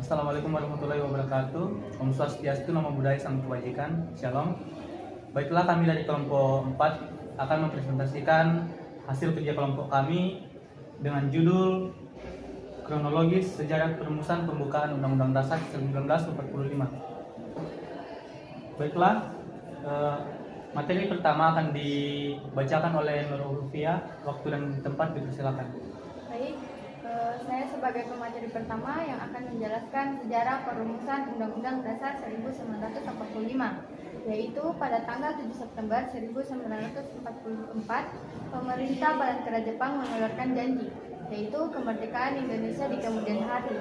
Assalamualaikum warahmatullahi wabarakatuh. Om Swastiastu, Namo Buddhaya, Salam Kebajikan. Shalom. Baiklah, kami dari kelompok 4 akan mempresentasikan hasil kerja kelompok kami dengan judul Kronologis Sejarah Perumusan Pembukaan Undang-Undang Dasar 1945. Baiklah, materi pertama akan dibacakan oleh Nurul Lutfia. Waktu dan tempat dipersilakan. Baik, saya sebagai pemateri pertama yang akan menjelaskan sejarah perumusan Undang-Undang Dasar 1945, yaitu pada tanggal 7 September 1944, pemerintah Balankara Jepang mengeluarkan janji, yaitu kemerdekaan Indonesia di kemudian hari,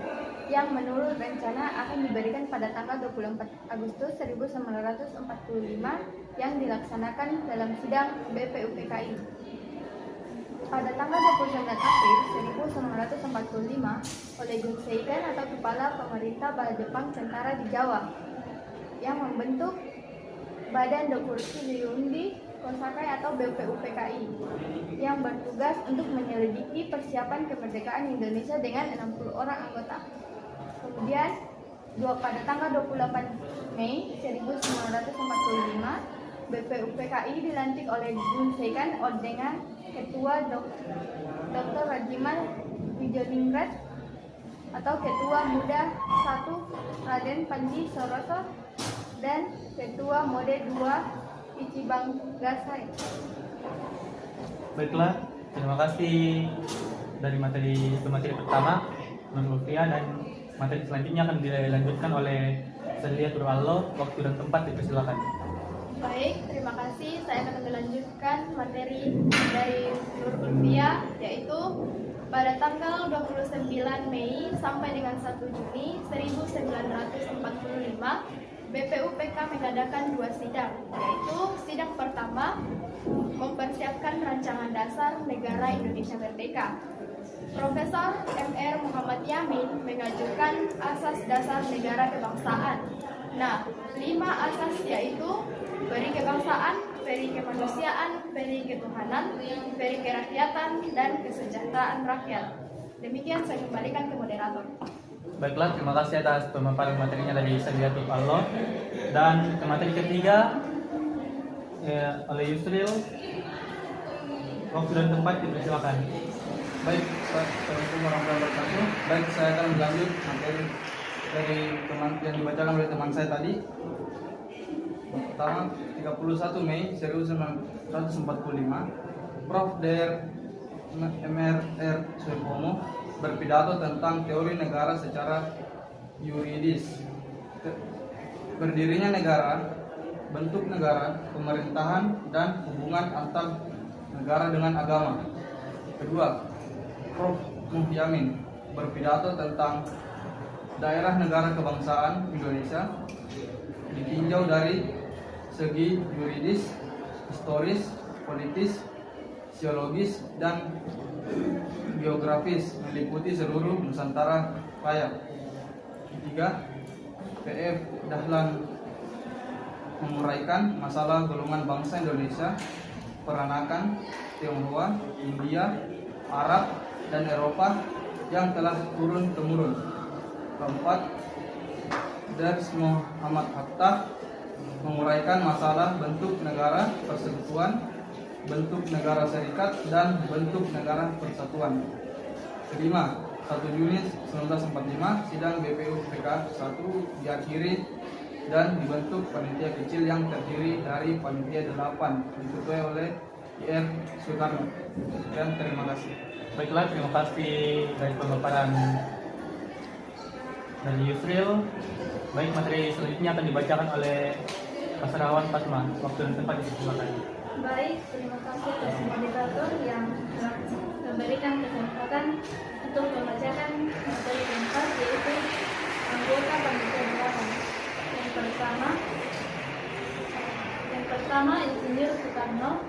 yang menurut rencana akan diberikan pada tanggal 24 Agustus 1945 yang dilaksanakan dalam sidang BPUPKI. Pada tanggal 29 April 1945 oleh Gun Seiken atau Kepala Pemerintah Bala Jepang Tentara di Jawa yang membentuk Badan Dokumentasi Ryuundi Kosakai atau BPUPKI yang bertugas untuk menyelidiki persiapan kemerdekaan Indonesia dengan 60 orang anggota. Kemudian pada tanggal 28 Mei 1945 BPUPKI dilantik oleh Gun Seiken dengan Ketua Dr. Rajiman Wijodingrat atau Ketua Muda 1 Raden Panji Soroso dan Ketua Mode 2 Ichibang Gasai. Baiklah, terima kasih dari materi pertama Nurul Lutfia, dan materi selanjutnya akan dilanjutkan oleh Celia Turwallo. Waktu dan tempat dipersilakan. Baik, terima kasih. Saya akan melanjutkan materi dari Nurul Lutfia, yaitu pada tanggal 29 Mei sampai dengan 1 Juni 1945 BPUPK mengadakan 2 sidang, yaitu sidang pertama mempersiapkan rancangan dasar negara Indonesia Merdeka. Profesor M.R. Muhammad Yamin mengajukan asas dasar negara kebangsaan. Nah, 5 asas yaitu peri kebangsaan, peri kemanusiaan, peri ketuhanan, peri kerakyatan, dan kesejahteraan rakyat. Demikian saya kembalikan ke moderator. Baiklah, terima kasih atas pemaparan materinya dari Celia Turwallo. Dan ke materi ketiga oleh Yusril. Waktu dan tempat dipersilakan. Baik, Assalamualaikum warahmatullahi wabarakatuh. Baik, saya akan melanjut materi dari yang dibacakan oleh teman saya tadi. Pertama, 31 Mei 1945, Prof. Dr. M.R.R. Suepomo berpidato tentang teori negara secara yuridis. Berdirinya negara, bentuk negara, pemerintahan, dan hubungan antar negara dengan agama. Kedua, Prof. Muhyamin berpidato tentang daerah negara kebangsaan Indonesia ditinjau dari segi yuridis, historis, politis, sosiologis, dan geografis, meliputi seluruh Nusantara Raya. Ketiga, P.F. Dahlan menguraikan masalah golongan bangsa Indonesia, peranakan Tionghoa, India, Arab, dan Eropa yang telah turun-temurun. Keempat, Drs. Muhammad Hatta menguraikan masalah bentuk negara persekutuan, bentuk negara serikat, dan bentuk negara persatuan. Kelima, 1 Juni 1945 sidang BPUPK 1 diakhiri dan dibentuk panitia kecil yang terdiri dari panitia 8 diketuai oleh I.R. Soekarno. Dan terima kasih. Baiklah, terima kasih dari pemaparan dari Yusril. Baik, materi selanjutnya akan dibacakan oleh Pasarawan Fatma. Waktu dan tempat dipersilakan. Baik, terima kasih atas moderator yang telah memberikan kesempatan untuk membacakan materi keempat, yaitu anggota panitia 8. Yang pertama Insinyur Soekarno,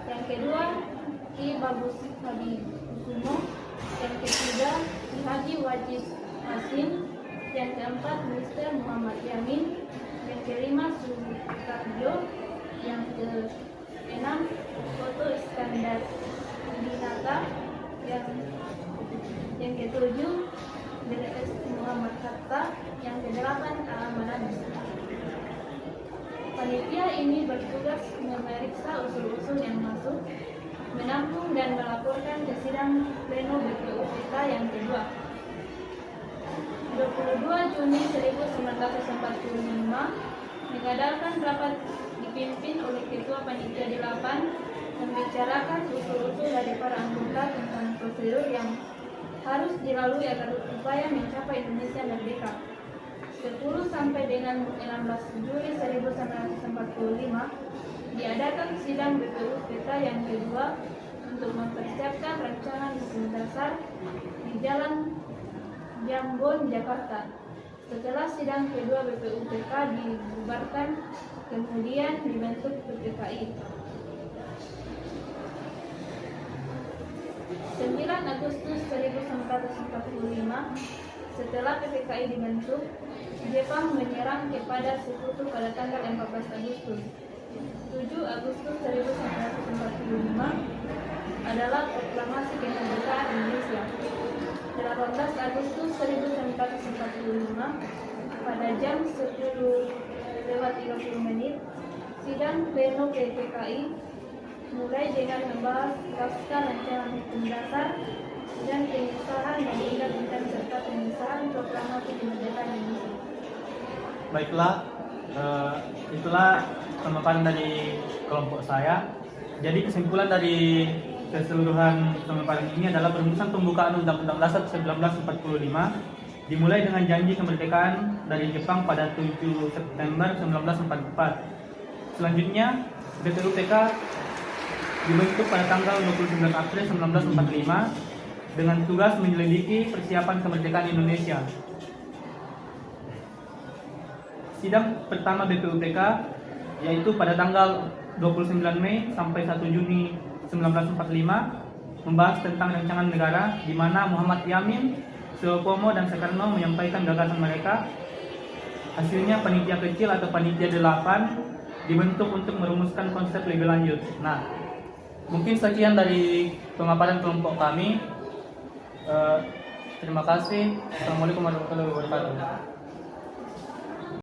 yang kedua Ki Bagus Habibussumo, yang ketiga Ki Haji Wajid Hasim, yang keempat Mr. Muhammad Yamin, yang kelima Sukarjo, yang keenam Foto Iskandar Dinata, yang ketujuh Drs. Muhammad Jakarta, yang ke-8 keamanan. Panitia ini bertugas memeriksa usul-usul yang masuk, menampung dan melaporkan ke sidang pleno BPUPK yang kedua. 22 Juni 1945 mengadakan rapat dipimpin oleh Ketua Panitia 8 membicarakan usul-usul dari para anggota tentang prosedur yang harus dilalui agar upaya mencapai Indonesia merdeka. 10 sampai dengan 16 Juli 1945 diadakan sidang BPUPK yang kedua untuk mempersiapkan rancangan hukum dasar di Jalan Jambon, Jakarta. Setelah sidang kedua BPUPK dibubarkan, kemudian dibentuk PPKI. 9 Agustus 1945, setelah PPKI dibentuk, Jepang menyerang kepada Sekutu pada tanggal 14 Agustus. 7 Agustus 1945 adalah proklamasi kemerdekaan Indonesia. 18 Agustus 1945 pada jam 10:30 sidang pleno PPKI mulai dengan membahas naskah rancangan hukum dasar dan pengesahan dan undang-undang serta pengesahan proklamasi kemerdekaan Indonesia. Baiklah, itulah pemaparan dari kelompok saya. Jadi kesimpulan dari keseluruhan pemaparan ini adalah perumusan pembukaan Undang-Undang Dasar 1945 dimulai dengan janji kemerdekaan dari Jepang pada 7 September 1944. Selanjutnya, BPUPK dibentuk pada tanggal 29 April 1945 dengan tugas menyelidiki persiapan kemerdekaan Indonesia. Sidang pertama BPUPK yaitu pada tanggal 29 Mei sampai 1 Juni 1945 membahas tentang rancangan negara di mana Muhammad Yamin, Suyopomo dan Soekarno menyampaikan gagasan mereka. Hasilnya panitia kecil atau panitia 8 dibentuk untuk merumuskan konsep lebih lanjut. Nah, mungkin sekian dari pemaparan kelompok kami. Terima kasih. Assalamualaikum warahmatullahi wabarakatuh.